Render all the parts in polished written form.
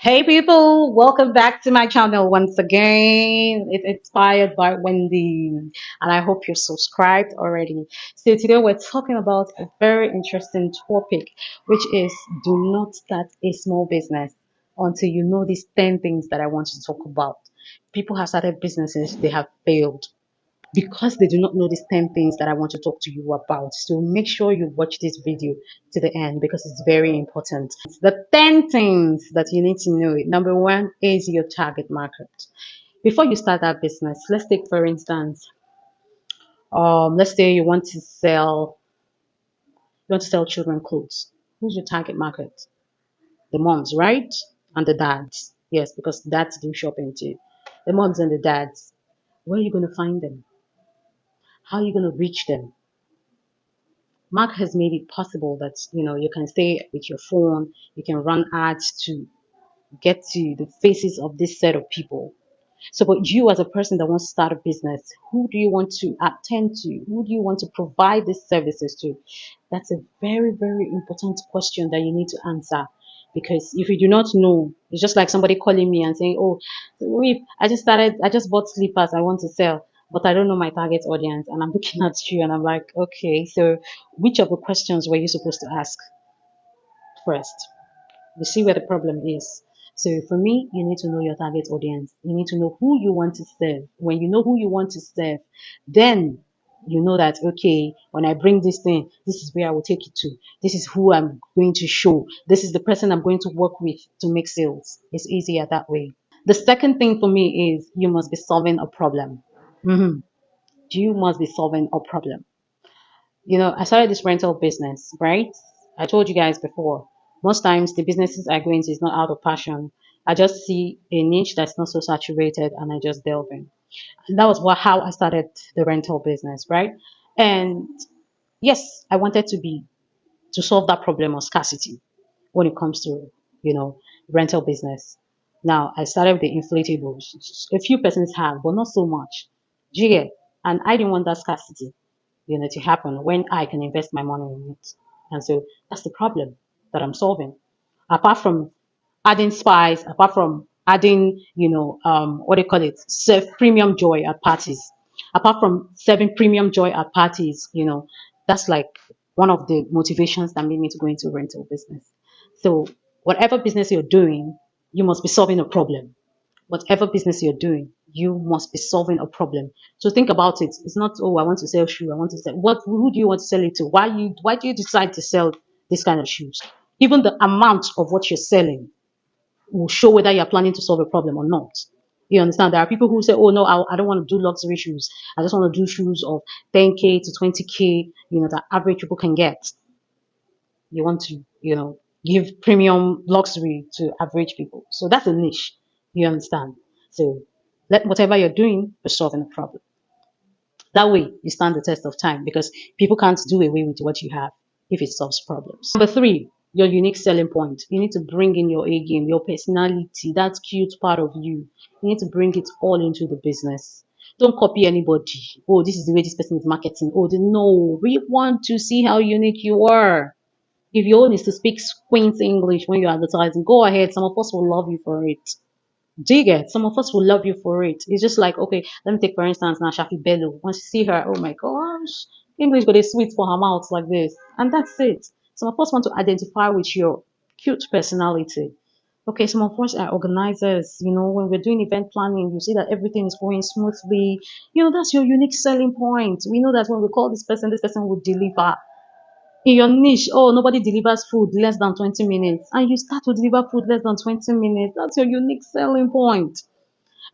Hey people, welcome back to my channel once again. It's Inspired by Wendy, and I hope you're subscribed already. So today we're talking about a very interesting topic, which is do not start a small business until you know these 10 things that I want to talk about. People have started businesses, they have failed because they do not know these 10 things that I want to talk to you about. So make sure you watch this video to the end because it's very important. The 10 things that you need to know. Number one is your target market. Before you start that business, let's take for instance, let's say you want to sell children clothes. Who's your target market? The moms, right? And the dads. Yes, because dads do shopping too. The moms and the dads. Where are you going to find them? How are you going to reach them? Mark has made it possible that you can stay with your phone, you can run ads to get to the faces of this set of people. So, but you as a person that wants to start a business, who do you want to attend to? Who do you want to provide these services to? That's a very, very important question that you need to answer. Because if you do not know, it's just like somebody calling me and saying, "Oh, I just bought slippers I want to sell, but I don't know my target audience." And I'm looking at you and I'm like, okay, so which of the questions were you supposed to ask first? You see where the problem is. So for me, you need to know your target audience. You need to know who you want to serve. When you know who you want to serve, then you know that, okay, when I bring this thing, this is where I will take it to. This is who I'm going to show. This is the person I'm going to work with to make sales. It's easier that way. The second thing for me is you must be solving a problem. Mhm. You must be solving a problem. I started this rental business, right? I told you guys before, most times the businesses I go into is not out of passion. I just see a niche that's not so saturated and I just delve in. And that was how I started the rental business, right? And yes, I wanted to solve that problem of scarcity when it comes to, you know, rental business. Now I started with the inflatables. A few persons have, but not so much. Do you get? And I didn't want that scarcity to happen when I can invest my money in it. And so that's the problem that I'm solving. Apart from adding spice, apart from adding, what do you call it, serve premium joy at parties. Apart from serving premium joy at parties, that's like one of the motivations that made me to go into rental business. So whatever business you're doing, you must be solving a problem. Whatever business you're doing, you must be solving a problem. So think about it. It's not, oh, I want to sell shoes. I want to sell who do you want to sell it to? Why do you decide to sell this kind of shoes? Even the amount of what you're selling will show whether you're planning to solve a problem or not. You understand? There are people who say, oh no, I don't want to do luxury shoes. I just want to do shoes of 10K to 20K, that average people can get. You want to, give premium luxury to average people. So that's a niche. You understand? So let whatever you're doing be solving a problem. That way you stand the test of time because people can't do away with what you have if it solves problems. Number three, your unique selling point. You need to bring in your A game, your personality, that cute part of you. You need to bring it all into the business. Don't copy anybody. Oh, this is the way this person is marketing. Oh, no, we want to see how unique you are. If your own is to speak quaint English when you're advertising, go ahead. Some of us will love you for it. Do you get? Some of us will love you for it. It's just like, okay, let me take for instance now Shafi Bello. Once you see her, oh my gosh, English got a sweet for her mouth like this. And that's it. Some of us want to identify with your cute personality. Okay, some of us are organizers. When we're doing event planning, you see that everything is going smoothly. That's your unique selling point. We know that when we call this person will deliver in your niche. Oh, nobody delivers food less than 20 minutes, and you start to deliver food less than 20 minutes. That's your unique selling point.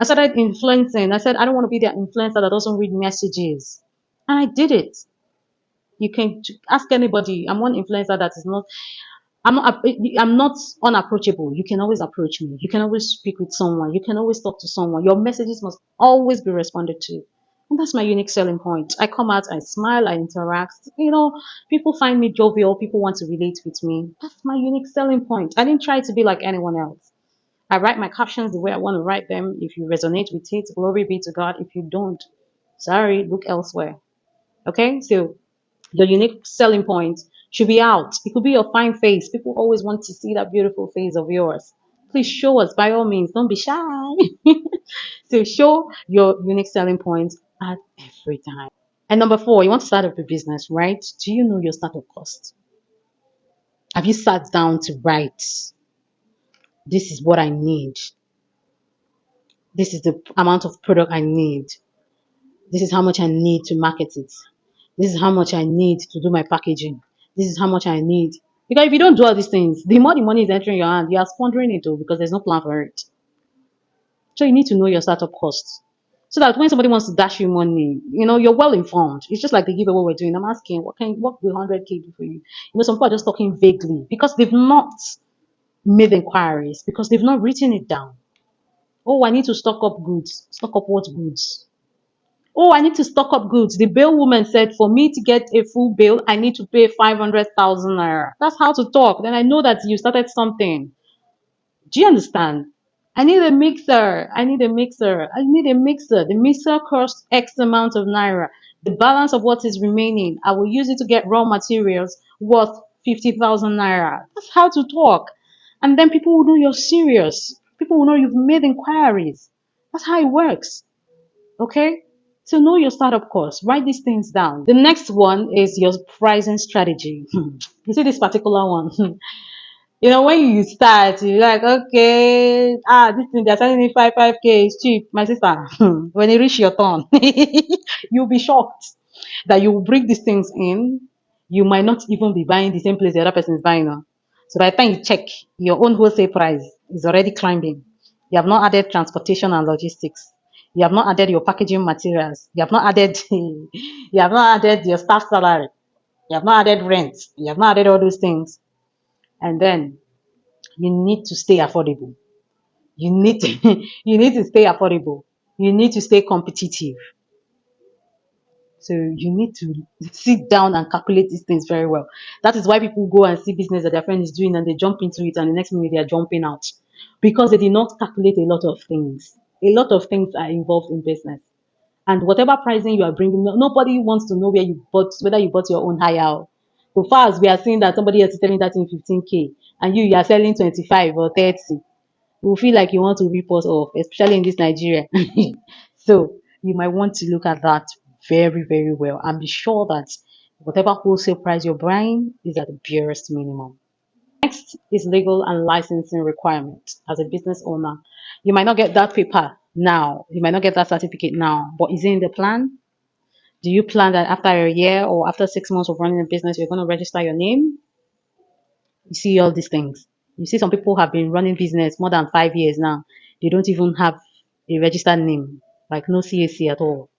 I started influencing. I said I don't want to be the influencer that doesn't read messages, and I did it. You can ask anybody. I'm one influencer that is not. I'm not unapproachable. You can always approach me. You can always speak with someone. You can always talk to someone. Your messages must always be responded to. And that's my unique selling point. I come out, I smile, I interact. People find me jovial. People want to relate with me. That's my unique selling point. I didn't try to be like anyone else. I write my captions the way I want to write them. If you resonate with it, glory be to God. If you don't, sorry, look elsewhere. Okay? So your unique selling point should be out. It could be your fine face. People always want to see that beautiful face of yours. Please show us by all means. Don't be shy. So show your unique selling points at every time. And number four, you want to start up a business, right? Do you know your startup cost? Have you sat down to write, this is what I need? This is the amount of product I need. This is how much I need to market it. This is how much I need to do my packaging. This is how much I need. Because if you don't do all these things, the more the money is entering your hand, you are squandering it too because there's no plan for it. So you need to know your startup costs. So that when somebody wants to dash you money, you're well informed. It's just like the giveaway we're doing. I'm asking, what will 100K do for you? Some people are just talking vaguely because they've not made inquiries, because they've not written it down. Oh, I need to stock up goods. Stock up what goods? Oh, I need to stock up goods. The bail woman said for me to get a full bail, I need to pay 500,000 naira. That's how to talk. Then I know that you started something. Do you understand? I need a mixer. I need a mixer. I need a mixer. The mixer costs X amount of naira. The balance of what is remaining, I will use it to get raw materials worth 50,000 naira. That's how to talk. And then people will know you're serious. People will know you've made inquiries. That's how it works. Okay? So know your startup cost. Write these things down. The next one is your pricing strategy. You see this particular one. When you start, you're like, okay, this thing they're selling me 5K is cheap, my sister. When you reach your turn, you'll be shocked that you will bring these things in. You might not even be buying the same place the other person is buying now. So by the time you check, your own wholesale price is already climbing. You have not added transportation and logistics. You have not added your packaging materials. You have not added you have not added your staff salary. You have not added rent. You have not added all those things. And then you need to stay affordable. You need to you need to stay affordable. You need to stay competitive. So you need to sit down and calculate these things very well. That is why people go and see business that their friend is doing and they jump into it and the next minute they are jumping out. Because they did not calculate a lot of things. A lot of things are involved in business. And whatever pricing you are bringing, nobody wants to know whether you bought your own higher. So far as we are seeing that somebody else is selling that in 15K and you are selling 25 or 30, you feel like you want to rip us off, especially in this Nigeria. So you might want to look at that very, very well and be sure that whatever wholesale price you're buying is at the barest minimum. Next is legal and licensing requirement. As a business owner, you might not get that paper now, you might not get that certificate now, but is it in the plan? Do you plan that after a year or after 6 months of running a business, you're going to register your name? You see all these things. You see some people have been running business more than 5 years now. They don't even have a registered name, like no CAC at all.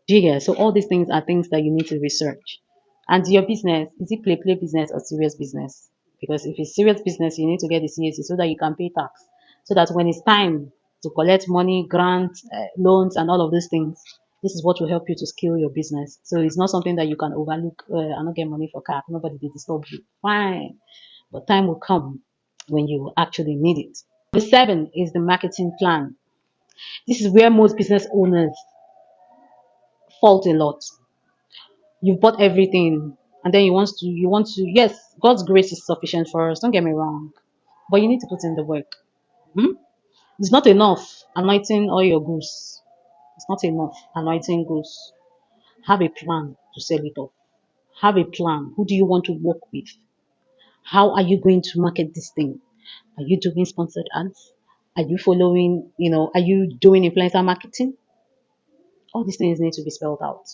Yeah, so all these things are things that you need to research. And your business, is it play business or serious business? Because if it's serious business, you need to get the CAC so that you can pay tax. So that when it's time to collect money, grants, loans, and all of these things, this is what will help you to scale your business. So it's not something that you can overlook and not get money for CAC. Nobody did disturb you. Fine. But time will come when you actually need it. The seven is the marketing plan. This is where most business owners fault a lot. You've bought everything and then you want to yes, God's grace is sufficient for us, don't get me wrong, but you need to put in the work. Hmm? It's not enough anointing all your goose. It's not enough anointing goose. Have a plan to sell it off. Have a plan. Who do you want to work with? How are you going to market this thing? Are you doing sponsored ads? Are you following, are you doing influencer marketing? All these things need to be spelled out.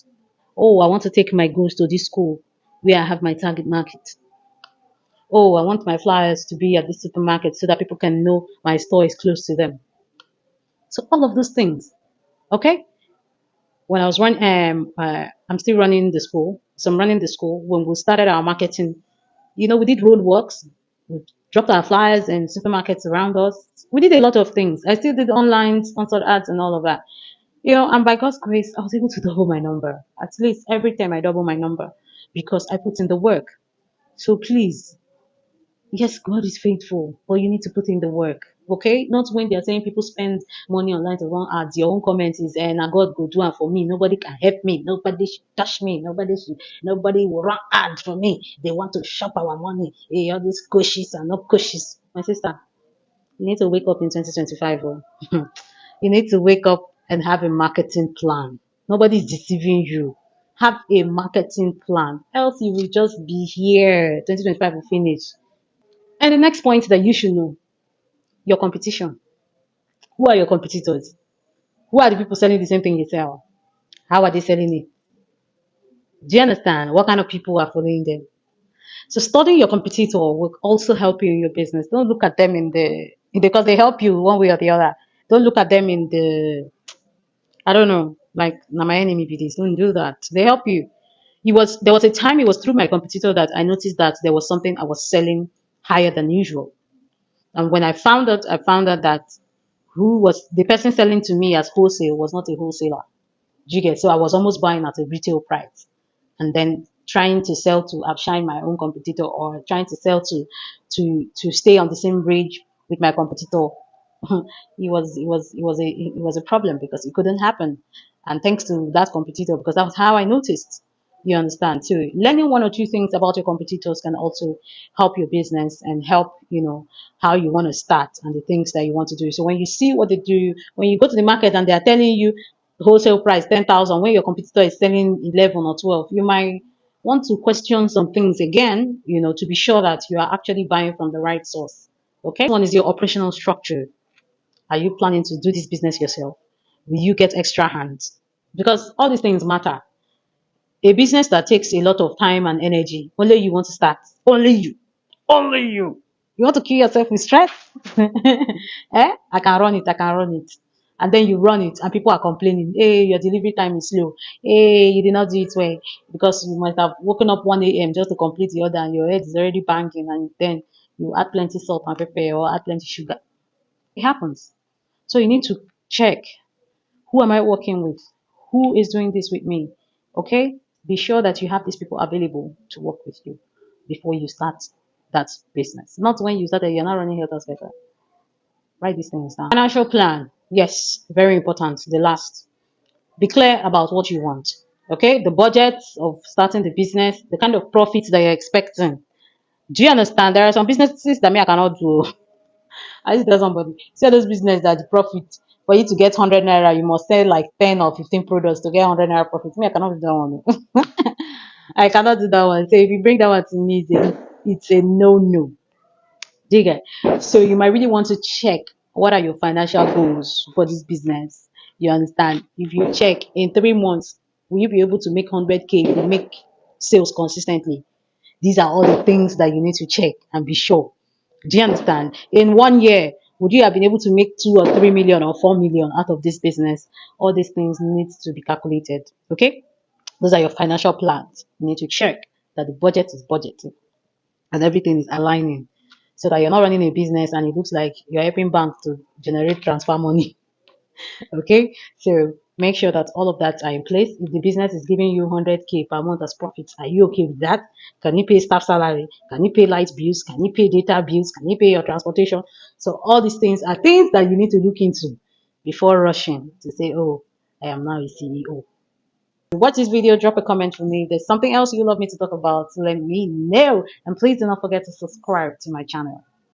Oh, I want to take my goods to this school where I have my target market. Oh, I want my flyers to be at this supermarket so that people can know my store is close to them. So all of those things. Okay. When I was running, I'm still running the school. So I'm running the school. When we started our marketing, we did road works. We dropped our flyers in supermarkets around us. We did a lot of things. I still did online sponsored ads and all of that. And by God's grace, I was able to double my number. At least every time I double my number because I put in the work. So please, yes, God is faithful, but you need to put in the work. Okay? Not when they're saying people spend money online to run ads. Your own comment is, now God go do it for me. Nobody can help me. Nobody should touch me. Nobody will run ads for me. They want to shop our money. Hey, all these coaches are not coaches. My sister, You need to wake up in 2025. Oh. You need to wake up and have a marketing plan. Nobody's deceiving you. Have a marketing plan. Else you will just be here. 2025 will finish. And the next point that you should know, your competition. Who are your competitors? Who are the people selling the same thing you sell? How are they selling it? Do you understand? What kind of people are following them? So studying your competitor will also help you in your business. Don't look at them in the because they help you one way or the other. Don't look at them in the I don't know, like now my enemy be this. Don't do that. They help you. There was a time it was through my competitor that I noticed that there was something I was selling higher than usual. And when I found out that who was the person selling to me as wholesale was not a wholesaler. Do you get? So I was almost buying at a retail price and then trying to sell to outshine my own competitor or trying to sell to stay on the same range with my competitor. It was a problem because it couldn't happen. And thanks to that competitor, because that was how I noticed. You understand? So learning one or two things about your competitors can also help your business and help, how you want to start and the things that you want to do. So when you see what they do, when you go to the market and they are telling you wholesale price 10,000 when your competitor is selling 11 or 12, you might want to question some things again, to be sure that you are actually buying from the right source. Okay. One is your operational structure. Are you planning to do this business yourself? Will you get extra hands? Because all these things matter. A business that takes a lot of time and energy, only you want to start. Only you. Only you. You want to kill yourself with stress? I can run it. I can run it. And then you run it and people are complaining. Hey, your delivery time is slow. Hey, you did not do it well because you might have woken up 1 a.m. just to complete the order and your head is already banging and then you add plenty salt and pepper or add plenty sugar. It happens. So you need to check, who am I working with? Who is doing this with me? Okay? Be sure that you have these people available to work with you before you start that business. Not when you started, you're not running helter skelter. Write these things down. Financial plan. Yes, very important. The last. Be clear about what you want. Okay? The budget of starting the business, the kind of profits that you're expecting. Do you understand? There are some businesses that me I cannot do. I just tell somebody, sell those business that the profit for you to get 100 naira, you must sell like 10 or 15 products to get 100 naira profit. Me, I cannot do that one. I cannot do that one. So if you bring that one to me, it's a no no. Do you get? So you might really want to check what are your financial goals for this business. You understand? If you check in 3 months, will you be able to make 100K, make sales consistently? These are all the things that you need to check and be sure. Do you understand? In 1 year, would you have been able to make 2 or 3 million or 4 million out of this business? All these things need to be calculated. Okay? Those are your financial plans. You need to check that the budget is budgeting and everything is aligning so that you're not running a business and it looks like you're helping banks to generate transfer money. Okay, so make sure that all of that are in place. If the business is giving you 100K per month as profits, are you okay with that? Can you pay staff salary? Can you pay light bills? Can you pay data bills? Can you pay your transportation? So all these things are things that you need to look into before rushing to say, oh, I am now a CEO. Watch this video, drop a comment for me. If there's something else you love me to talk about, let me know. And please do not forget to subscribe to my channel.